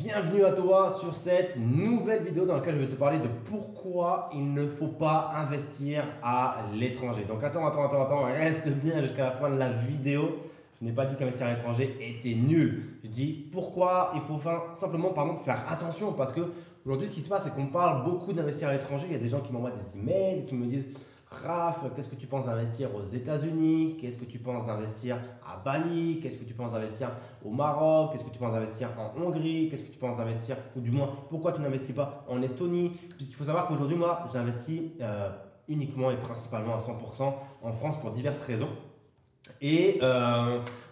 Bienvenue à toi sur cette nouvelle vidéo dans laquelle je vais te parler de pourquoi il ne faut pas investir à l'étranger. Donc attends, reste bien jusqu'à la fin de la vidéo. Je n'ai pas dit qu'investir à l'étranger était nul. Je dis pourquoi il faut simplement faire attention parce que aujourd'hui ce qui se passe c'est qu'on parle beaucoup d'investir à l'étranger. Il y a des gens qui m'envoient des emails, qui me disent Raph, qu'est-ce que tu penses d'investir aux États-Unis? Qu'est-ce que tu penses d'investir à Bali? Qu'est-ce que tu penses d'investir au Maroc? Qu'est-ce que tu penses d'investir en Hongrie? Qu'est-ce que tu penses d'investir, ou du moins, pourquoi tu n'investis pas en Estonie? Puisqu'il faut savoir qu'aujourd'hui, moi, j'investis uniquement et principalement à 100% en France pour diverses raisons. Et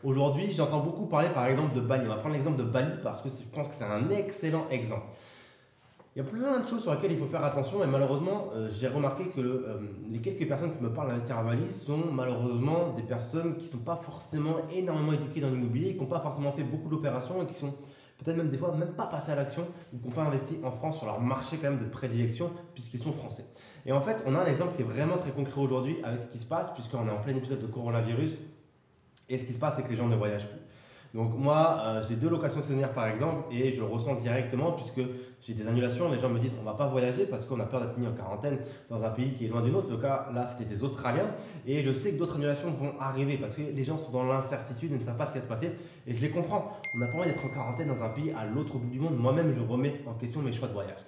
aujourd'hui, j'entends beaucoup parler par exemple de Bali. On va prendre l'exemple de Bali parce que je pense que c'est un excellent exemple. Il y a plein de choses sur lesquelles il faut faire attention et malheureusement, j'ai remarqué que les quelques personnes qui me parlent d'investir à Bali sont malheureusement des personnes qui ne sont pas forcément énormément éduquées dans l'immobilier, qui n'ont pas forcément fait beaucoup d'opérations et qui sont peut-être même des fois même pas passées à l'action ou qui n'ont pas investi en France sur leur marché quand même de prédilection puisqu'ils sont français. Et en fait, on a un exemple qui est vraiment très concret aujourd'hui avec ce qui se passe puisqu'on est en plein épisode de coronavirus et ce qui se passe c'est que les gens ne voyagent plus. Donc moi, j'ai 2 locations saisonnières par exemple et je le ressens directement puisque j'ai des annulations. Les gens me disent on ne va pas voyager parce qu'on a peur d'être mis en quarantaine dans un pays qui est loin du nôtre. Le cas là, c'était des Australiens et je sais que d'autres annulations vont arriver parce que les gens sont dans l'incertitude et ne savent pas ce qui va se passer et je les comprends. On n'a pas envie d'être en quarantaine dans un pays à l'autre bout du monde. Moi-même, je remets en question mes choix de voyage.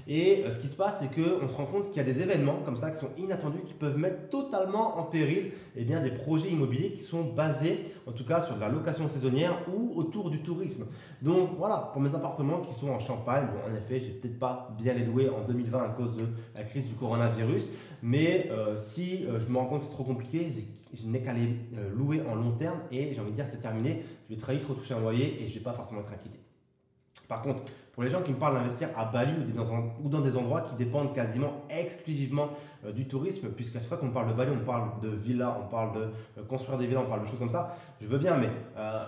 Et ce qui se passe, c'est qu'on se rend compte qu'il y a des événements comme ça qui sont inattendus, qui peuvent mettre totalement en péril des projets immobiliers qui sont basés en tout cas sur de la location saisonnière ou autour du tourisme. Donc voilà, pour mes appartements qui sont en Champagne, bon, en effet, je n'ai peut-être pas bien les louer en 2020 à cause de la crise du coronavirus, mais si je me rends compte que c'est trop compliqué, je n'ai qu'à les louer en long terme et j'ai envie de dire c'est terminé, je vais très vite retoucher un loyer et je ne vais pas forcément être inquiété. Par contre, pour les gens qui me parlent d'investir à Bali ou dans des endroits qui dépendent quasiment exclusivement du tourisme, puisqu'à chaque fois qu'on parle de Bali, on parle de villas, on parle de construire des villas, on parle de choses comme ça, je veux bien, mais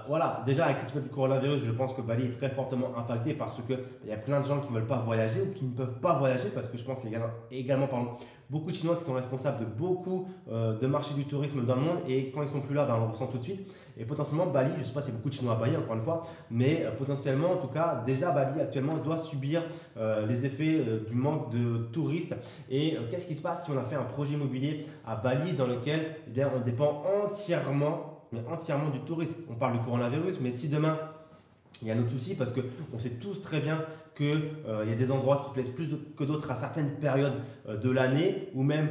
voilà, déjà avec l'épisode du coronavirus, je pense que Bali est très fortement impacté parce qu'il y a plein de gens qui ne veulent pas voyager ou qui ne peuvent pas voyager parce que je pense qu'il y a également beaucoup de Chinois qui sont responsables de beaucoup de marchés du tourisme dans le monde et quand ils sont plus là, on le ressent tout de suite. Et potentiellement Bali, je ne sais pas s'il y a beaucoup de Chinois à Bali encore une fois, mais potentiellement en tout cas déjà Bali actuellement doit subir les effets du manque de touristes. Et qu'est-ce qui se passe si on a fait un projet immobilier à Bali dans lequel on dépend entièrement du tourisme? On parle du coronavirus, mais si demain il y a un autre souci parce qu'on sait tous très bien qu'il y a des endroits qui plaisent plus que d'autres à certaines périodes de l'année ou même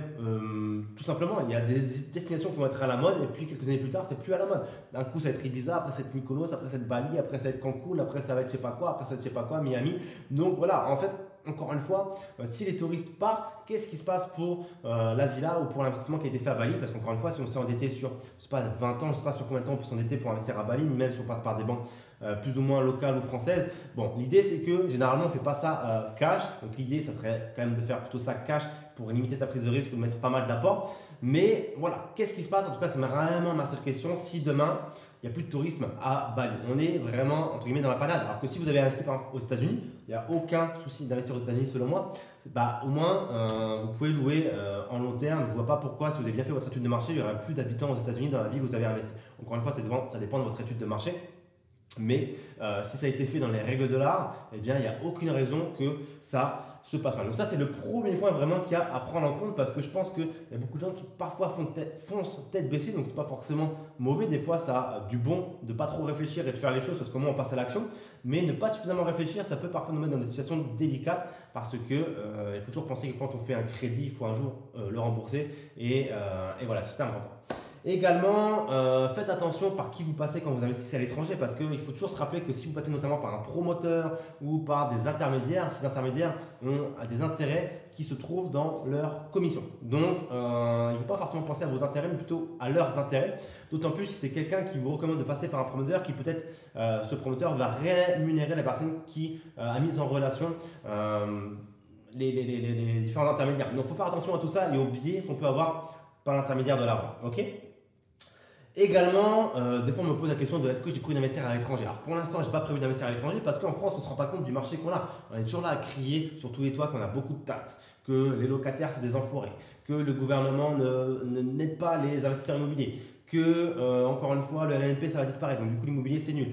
tout simplement il y a des destinations qui vont être à la mode et puis quelques années plus tard c'est plus à la mode. D'un coup ça va être Ibiza, après ça va être Mykonos, après ça va être Bali, après ça va être Cancun, après ça va être je sais pas quoi, après ça va être je sais pas quoi, Miami. Donc voilà, en fait encore une fois, si les touristes partent, qu'est-ce qui se passe pour la villa ou pour l'investissement qui a été fait à Bali? Parce qu'encore une fois, si on s'est endetté sur, je sais pas, 20 ans, je ne sais pas sur combien de temps on peut s'endetter pour investir à Bali, ni même si on passe par des banques plus ou moins locales ou françaises. Bon, l'idée c'est que généralement on ne fait pas ça cash. Donc l'idée, ça serait quand même de faire plutôt ça cash pour limiter sa prise de risque ou de mettre pas mal d'apports. Mais voilà, qu'est-ce qui se passe? En tout cas, c'est vraiment ma seule question. Si demain, il n'y a plus de tourisme à Bali, on est vraiment entre guillemets dans la panade. Alors que si vous avez investi par exemple aux États-Unis, il n'y a aucun souci d'investir aux États-Unis selon moi. Au moins, vous pouvez louer en long terme. Je ne vois pas pourquoi, si vous avez bien fait votre étude de marché, il n'y aurait plus d'habitants aux États-Unis dans la ville où vous avez investi. Encore une fois, ça dépend de votre étude de marché. Mais si ça a été fait dans les règles de l'art, eh bien, il n'y a aucune raison que ça se passe mal. Donc ça, c'est le premier point vraiment qu'il y a à prendre en compte parce que je pense qu'il y a beaucoup de gens qui parfois foncent tête baissée, donc ce n'est pas forcément mauvais. Des fois, ça a du bon de ne pas trop réfléchir et de faire les choses parce qu'au moins on passe à l'action. Mais ne pas suffisamment réfléchir, ça peut parfois nous mettre dans des situations délicates parce que il faut toujours penser que quand on fait un crédit, il faut un jour le rembourser et voilà, c'est super important. Également, faites attention par qui vous passez quand vous investissez à l'étranger parce qu'il faut toujours se rappeler que si vous passez notamment par un promoteur ou par des intermédiaires, ces intermédiaires ont des intérêts qui se trouvent dans leurs commissions. Donc, il ne faut pas forcément penser à vos intérêts, mais plutôt à leurs intérêts. D'autant plus si c'est quelqu'un qui vous recommande de passer par un promoteur qui peut-être, ce promoteur va rémunérer la personne qui a mis en relation les différents intermédiaires. Donc, il faut faire attention à tout ça et aux biais qu'on peut avoir par l'intermédiaire de l'argent. Ok ? Également, des fois on me pose la question de est-ce que j'ai prévu d'investir à l'étranger. Alors pour l'instant, je n'ai pas prévu d'investir à l'étranger parce qu'en France, on ne se rend pas compte du marché qu'on a. On est toujours là à crier sur tous les toits qu'on a beaucoup de taxes, que les locataires c'est des enfoirés, que le gouvernement n'aide pas les investisseurs immobiliers, encore une fois, le LNP, ça va disparaître, donc du coup, l'immobilier, c'est nul.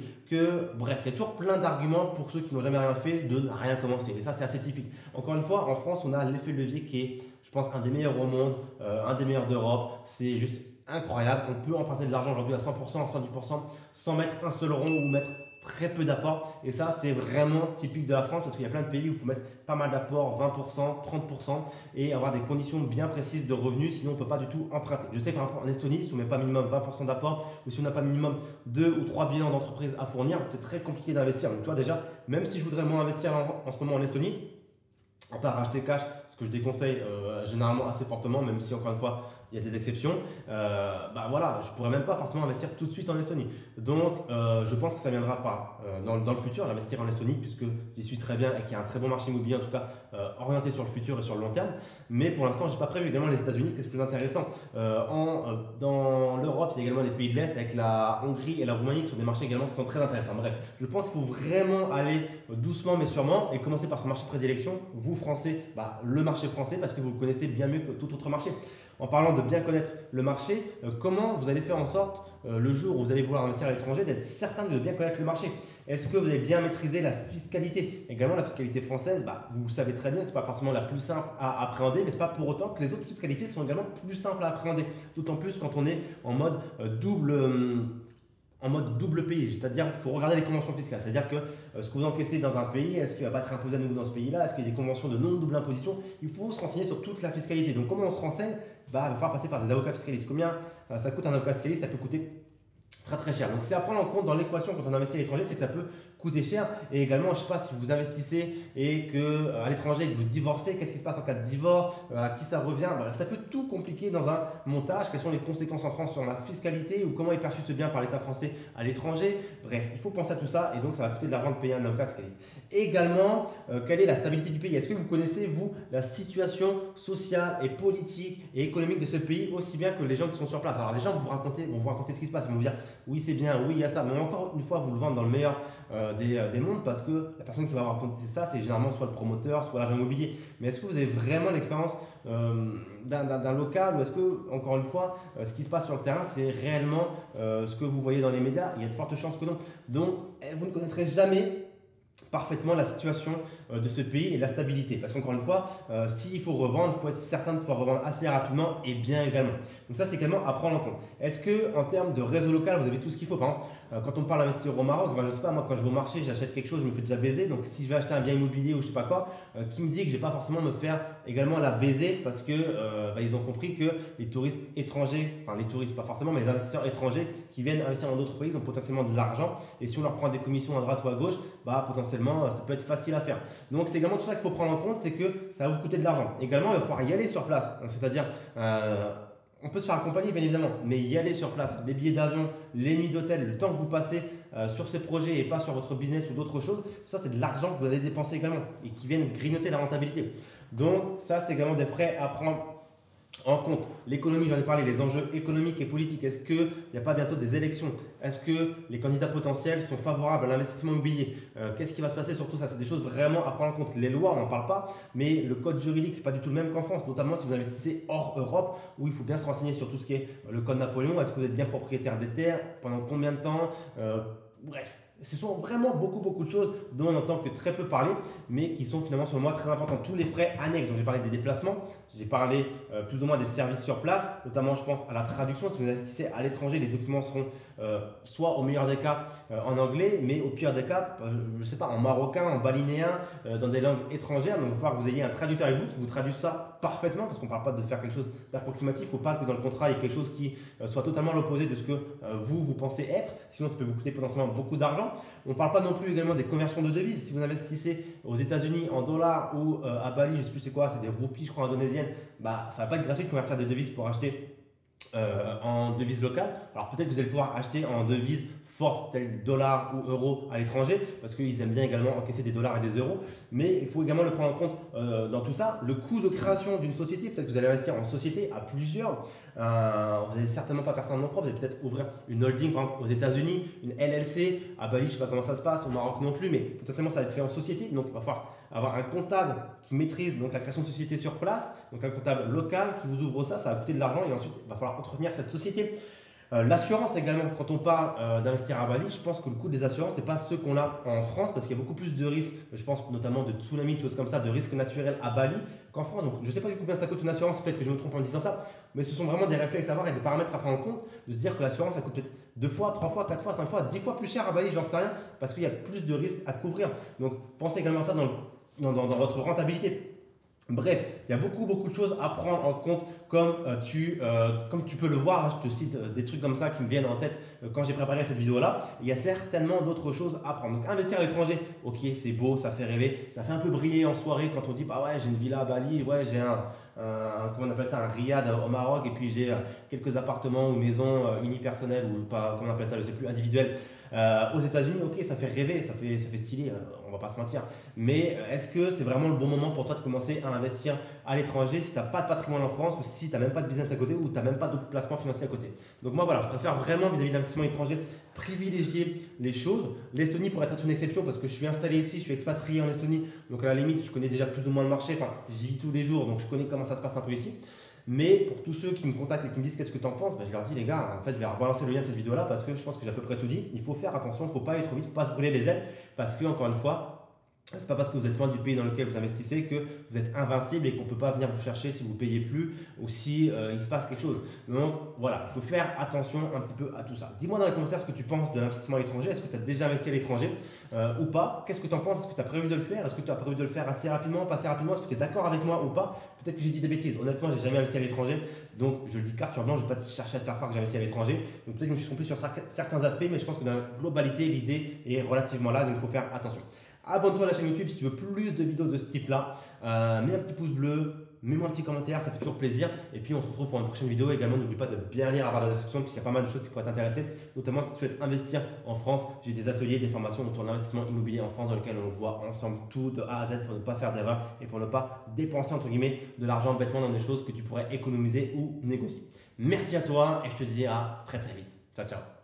Bref, il y a toujours plein d'arguments pour ceux qui n'ont jamais rien fait de ne rien commencer. Et ça, c'est assez typique. Encore une fois, en France, on a l'effet de levier qui est, je pense, un des meilleurs au monde, un des meilleurs d'Europe. C'est juste incroyable. On peut emprunter de l'argent aujourd'hui à 100%, à 110%, sans mettre un seul rond ou mettre très peu d'apports. Et ça, c'est vraiment typique de la France parce qu'il y a plein de pays où il faut mettre pas mal d'apports, 20%, 30% et avoir des conditions bien précises de revenus, sinon on ne peut pas du tout emprunter. Je sais qu'en Estonie, si on ne met pas minimum 20% d'apport ou si on n'a pas minimum 2 ou 3 bilans d'entreprise à fournir, c'est très compliqué d'investir. Donc toi déjà, même si je voudrais moins investir en ce moment en Estonie, à part acheter cash, ce que je déconseille généralement assez fortement, même si encore une fois, il y a des exceptions, voilà, je ne pourrais même pas forcément investir tout de suite en Estonie. Donc, je pense que ça ne viendra pas dans le futur, d'investir en Estonie, puisque j'y suis très bien et qu'il y a un très bon marché immobilier, en tout cas orienté sur le futur et sur le long terme. Mais pour l'instant, je n'ai pas prévu également les États-Unis, c'est ce plus intéressant. Dans l'Europe, il y a également des pays de l'Est, avec la Hongrie et la Roumanie, qui sont des marchés également qui sont très intéressants. Bref, je pense qu'il faut vraiment aller doucement mais sûrement et commencer par son marché de prédilection, vous Français, le marché français, parce que vous le connaissez bien mieux que tout autre marché. En parlant de bien connaître le marché, comment vous allez faire en sorte, le jour où vous allez vouloir investir à l'étranger, d'être certain de bien connaître le marché? Est-ce que vous allez bien maîtriser la fiscalité? Également, la fiscalité française, vous savez très bien, ce n'est pas forcément la plus simple à appréhender, mais ce n'est pas pour autant que les autres fiscalités sont également plus simples à appréhender. D'autant plus quand on est en mode double pays, c'est-à-dire qu'il faut regarder les conventions fiscales, c'est-à-dire que ce que vous encaissez dans un pays, est-ce qu'il ne va pas être imposé à nouveau dans ce pays-là, est-ce qu'il y a des conventions de non-double imposition? Il faut se renseigner sur toute la fiscalité. Donc comment on se renseigne? Il va falloir passer par des avocats fiscalistes. Combien ça coûte un avocat fiscaliste? Ça peut coûter très très cher. Donc c'est à prendre en compte dans l'équation quand on investit à l'étranger, c'est que ça peut coûter cher. Et également, je ne sais pas si vous investissez et qu'à l'étranger, que vous divorcez, qu'est-ce qui se passe en cas de divorce, à qui ça revient? Ça peut tout compliquer dans un montage. Quelles sont les conséquences en France sur la fiscalité ou comment est perçu ce bien par l'État français à l'étranger? Bref, il faut penser à tout ça et donc ça va coûter de l'argent de payer un avocat fiscaliste. Également, quelle est la stabilité du pays? Est-ce que vous connaissez, vous, la situation sociale et politique et économique de ce pays aussi bien que les gens qui sont sur place? Alors, les gens vont vous raconter ce qui se passe. Ils vont vous dire oui, c'est bien, oui, il y a ça. Mais encore une fois, vous le vendez dans le meilleur des mondes parce que la personne qui va raconter ça, c'est généralement soit le promoteur, soit l'agent immobilier. Mais est-ce que vous avez vraiment l'expérience d'un local ou est-ce que, encore une fois, ce qui se passe sur le terrain, c'est réellement ce que vous voyez dans les médias? Il y a de fortes chances que non. Donc, vous ne connaîtrez jamais parfaitement la situation de ce pays et la stabilité. Parce qu'encore une fois, s'il faut revendre, il faut être certain de pouvoir revendre assez rapidement et bien également. Donc ça, c'est également à prendre en compte. Est-ce qu'en termes de réseau local, vous avez tout ce qu'il faut? Par exemple, quand on parle d'investir au Maroc, je ne sais pas, moi quand je vais au marché, j'achète quelque chose, je me fais déjà baiser. Donc si je vais acheter un bien immobilier ou je ne sais pas quoi, qui me dit que je n'ai pas forcément me faire également la baiser parce que ils ont compris que les touristes étrangers, enfin les touristes pas forcément, mais les investisseurs étrangers qui viennent investir dans d'autres pays, ils ont potentiellement de l'argent. Et si on leur prend des commissions à droite ou à gauche, potentiellement ça peut être facile à faire. Donc c'est également tout ça qu'il faut prendre en compte, c'est que ça va vous coûter de l'argent. Également, il va falloir y aller sur place. C'est-à-dire on peut se faire accompagner bien évidemment, mais y aller sur place, les billets d'avion, les nuits d'hôtel, le temps que vous passez sur ces projets et pas sur votre business ou d'autres choses, ça c'est de l'argent que vous allez dépenser également et qui viennent grignoter la rentabilité. Donc ça c'est également des frais à prendre en compte. L'économie, j'en ai parlé, les enjeux économiques et politiques. Est-ce qu'il n'y a pas bientôt des élections? Est-ce que les candidats potentiels sont favorables à l'investissement immobilier? Qu'est-ce qui va se passer sur tout ça? C'est des choses vraiment à prendre en compte. Les lois, on n'en parle pas, mais le code juridique, ce n'est pas du tout le même qu'en France, notamment si vous investissez hors Europe, où il faut bien se renseigner sur tout ce qui est le code Napoléon. Est-ce que vous êtes bien propriétaire des terres? Pendant combien de temps? Bref. Ce sont vraiment beaucoup de choses dont on n'entend que très peu parler, mais qui sont finalement, selon moi, très importantes. Tous les frais annexes, donc j'ai parlé des déplacements, j'ai parlé plus ou moins des services sur place, notamment je pense à la traduction. Si vous investissez à l'étranger, les documents seront soit au meilleur des cas en anglais, mais au pire des cas, je ne sais pas, en marocain, en balinéen, dans des langues étrangères. Donc il va falloir que vous ayez un traducteur avec vous qui vous traduise ça parfaitement, parce qu'on ne parle pas de faire quelque chose d'approximatif. Il ne faut pas que dans le contrat, il y ait quelque chose qui soit totalement l'opposé de ce que vous pensez être, sinon ça peut vous coûter potentiellement beaucoup d'argent. On ne parle pas non plus également des conversions de devises. Si vous investissez aux États-Unis en dollars ou à Bali, je ne sais plus c'est quoi, c'est des roupies, je crois, indonésiennes, ça ne va pas être gratuit de convertir des devises pour acheter en devises locales. Alors peut-être que vous allez pouvoir acheter en devises fortes telles dollars ou euros à l'étranger parce qu'ils aiment bien également encaisser des dollars et des euros, mais il faut également le prendre en compte dans tout ça. Le coût de création d'une société, peut-être que vous allez investir en société à plusieurs. Vous n'allez certainement pas faire ça en nom propre, vous allez peut-être ouvrir une holding par exemple aux États-Unis, une LLC, à Bali, je ne sais pas comment ça se passe, au Maroc non plus, mais potentiellement ça va être fait en société. Donc il va falloir avoir un comptable qui maîtrise donc la création de société sur place, donc un comptable local qui vous ouvre ça, ça va coûter de l'argent et ensuite il va falloir entretenir cette société. L'assurance également, quand on parle d'investir à Bali, je pense que le coût des assurances, c'est pas ceux qu'on a en France parce qu'il y a beaucoup plus de risques, je pense notamment de tsunami, de choses comme ça, de risques naturels à Bali qu'en France. Donc je ne sais pas du coup combien ça coûte une assurance, peut-être que je me trompe en disant ça, mais ce sont vraiment des réflexes à avoir et des paramètres à prendre en compte, de se dire que l'assurance, ça coûte peut-être 2 fois, 3 fois, 4 fois, 5 fois, 10 fois plus cher à Bali, j'en sais rien, parce qu'il y a plus de risques à couvrir. Donc pensez également à ça dans votre rentabilité. Bref, il y a beaucoup de choses à prendre en compte comme tu peux le voir, hein, je te cite des trucs comme ça qui me viennent en tête quand j'ai préparé cette vidéo-là. Il y a certainement d'autres choses à prendre. Donc investir à l'étranger, ok, c'est beau, ça fait rêver, ça fait un peu briller en soirée quand on dit bah ouais, j'ai une villa à Bali, ouais, j'ai comment on appelle ça, un riad au Maroc, et puis j'ai quelques appartements ou maisons unipersonnelles ou pas, comment on appelle ça, je sais plus, individuelles aux États-Unis. Ok, ça fait rêver, ça fait stylé, on va pas se mentir. Mais est-ce que c'est vraiment le bon moment pour toi de commencer à investir à l'étranger si tu n'as pas de patrimoine en France ou si tu n'as même pas de business à côté ou tu n'as même pas d'autres placements financiers à côté? Donc moi voilà, je préfère vraiment vis-à-vis de l'investissement étranger privilégier les choses. L'Estonie pourrait être une exception parce que je suis installé ici, je suis expatrié en Estonie, donc à la limite je connais déjà plus ou moins le marché, enfin j'y vis tous les jours donc je connais comment ça se passe un peu ici. Mais pour tous ceux qui me contactent et qui me disent qu'est-ce que tu en penses, ben, je leur dis les gars, en fait je vais rebalancer le lien de cette vidéo là parce que je pense que j'ai à peu près tout dit. Il faut faire attention, il ne faut pas aller trop vite, il ne faut pas se brûler les ailes parce que encore une fois, c'est pas parce que vous êtes loin du pays dans lequel vous investissez que vous êtes invincible et qu'on ne peut pas venir vous chercher si vous ne payez plus ou si il se passe quelque chose. Donc voilà, il faut faire attention un petit peu à tout ça. Dis-moi dans les commentaires ce que tu penses de l'investissement à l'étranger. Est-ce que tu as déjà investi à l'étranger ou pas? Qu'est-ce que tu en penses? Est-ce que tu as prévu de le faire? Est-ce que tu as prévu de le faire assez rapidement, pas assez rapidement? Est-ce que tu es d'accord avec moi ou pas? Peut-être que j'ai dit des bêtises. Honnêtement, j'ai jamais investi à l'étranger. Donc je le dis carte sur blanc, je ne vais pas chercher à te faire croire que j'ai investi à l'étranger. Donc peut-être que je me suis trompé sur certains aspects, mais je pense que dans la globalité, l'idée est relativement là. Donc il faut faire attention. Abonne-toi à la chaîne YouTube si tu veux plus de vidéos de ce type-là. Mets un petit pouce bleu, mets-moi un petit commentaire, ça fait toujours plaisir. Et puis on se retrouve pour une prochaine vidéo. Également, n'oublie pas de bien lire à la description puisqu'il y a pas mal de choses qui pourraient t'intéresser. Notamment si tu souhaites investir en France, j'ai des ateliers, des formations autour de l'investissement immobilier en France dans lesquels on voit ensemble tout de A à Z pour ne pas faire d'erreur et pour ne pas dépenser entre guillemets de l'argent bêtement dans des choses que tu pourrais économiser ou négocier. Merci à toi et je te dis à très vite. Ciao, ciao.